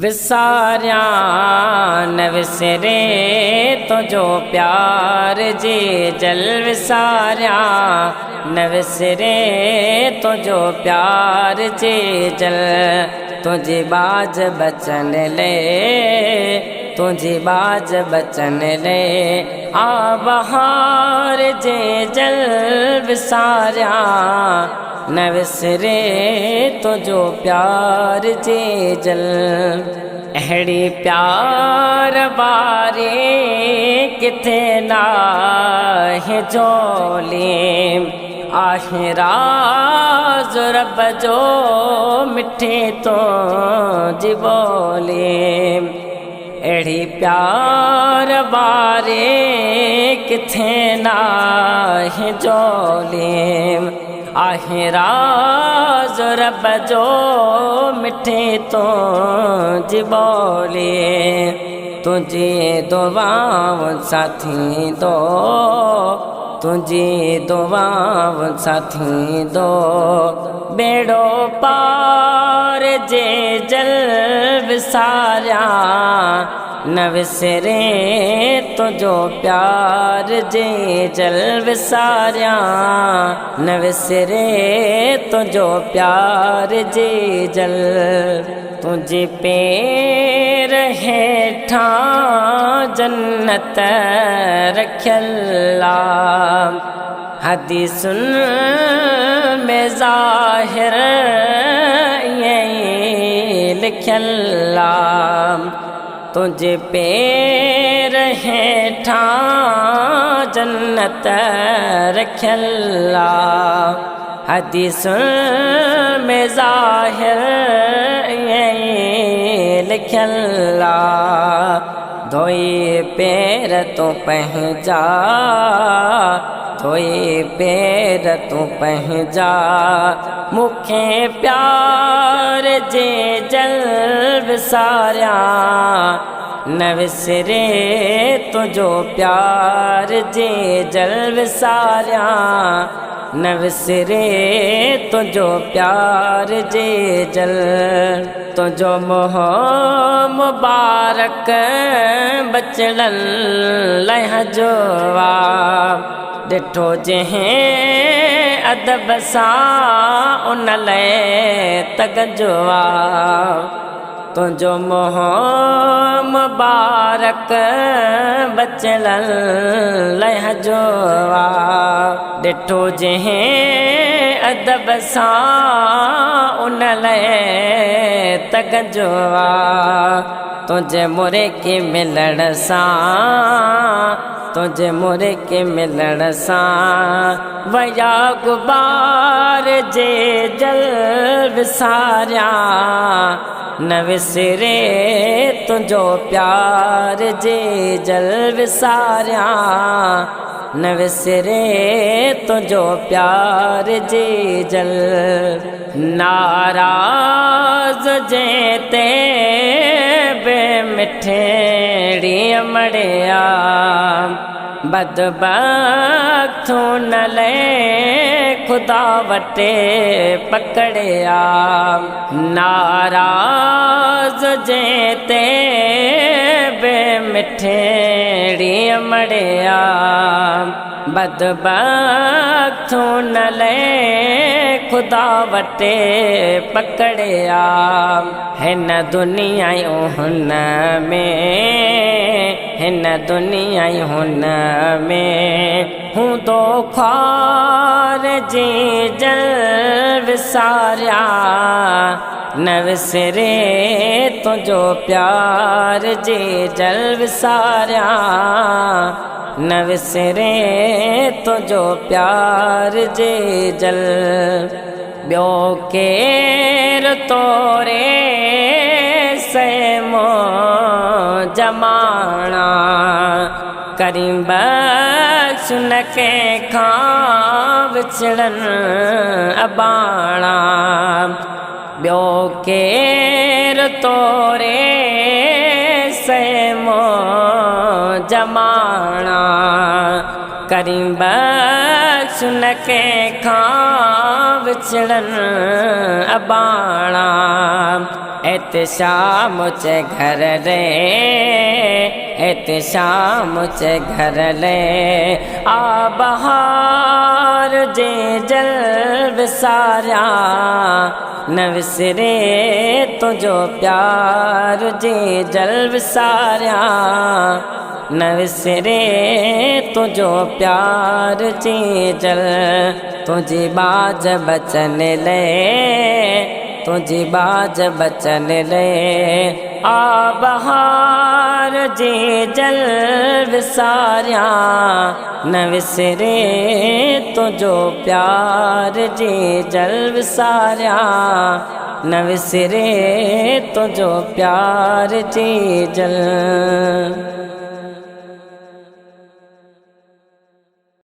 विसारिया न विसरे तो जो प्यार जे जल विसारिया न विसरे तो जो प्यार जे जल तुझे बाज बचन ले तुझे बाज बचन ले आ बहार जे जल विसारिया न विसरे तो जो प्यार जे जल अहड़ी प्यार बारे किथे नाहे जोले आहिराज रब जो मिठे तो जी बोले अहड़ी प्यार बारे किथे नाहे जोले आहिराज रब जो मिठे तो जी बोले तुझे दुआओं साथी दो तुझे दुआओं साथी दो बेड़ो पार जे जल विसारिया न विसरे तो जो प्यार जे जल विसारिया न विसरे तो जो प्यार जे जल तुझे पैर हेठा जन्नत रखियल्ला हदीसुन में ज़ाहिर ये लिखियल्ला तुझे पैर हेठा जन्नत रखियल्ला हदीस में ज़ाहिर ये लिखियल्ला धोए पैर तो पहजा धोए पैर तो पहजा मुखे प्यार जे जल विसारिया न विसरे तो जो प्यार जे जल विसारिया न विसरे तो जो प्यार जे जल तो जो मोह मुबारक बचड़न लह जोवा डिठो जहें अदब सा उन ले तगजवा तो जो मोह मुबारक बचड़न लह जोवा डिठो जहें अदब सा उन ले तगजवा तुझे मोरे के मिलण सा तुझे मोरे के मिलण सा वया गुबार जे जल विसारिया न विसरे तुझो प्यार जे जल विसारिया न विसरे तुझो प्यार जे जल नाराज जेते बे मिठेड़ी अमड़िया बदबख्तू न ले खुदा वटे पकड़िया नाराज जेते बे मिठेड़ी अमड़िया बदबख्तू न ले खुदा वटे पकड़िया है न दुनिया हुन में है न दुनिया हुन में हूँ तो ख्वार जे जल विसारिया न विसरे तो जो प्यार जे जल विसारिया न विसरे तो जो प्यार जे जल ब्यो केर तोरे से मो जमाना करीम बख्श न के खां विछड़न अबाणा ब्यो केर तोरे से मो जमाना करीम बख्श न के खां विछड़न अबाणा एहतशाम चे घर ले, एहतशाम चे घर ले। आ बहार जे जल्ब सारा न विसरे तुझो प्यार जे जल्ब सारा न विसरे तुझो प्यार जे जल। तुझी बाज बचन ले, तुझी बाज बचन ले। आ बहार जे जल्ब सारा न विसरे तुझो प्यार जे जल्ब सारा न विसरे तुझो प्यार जे जल।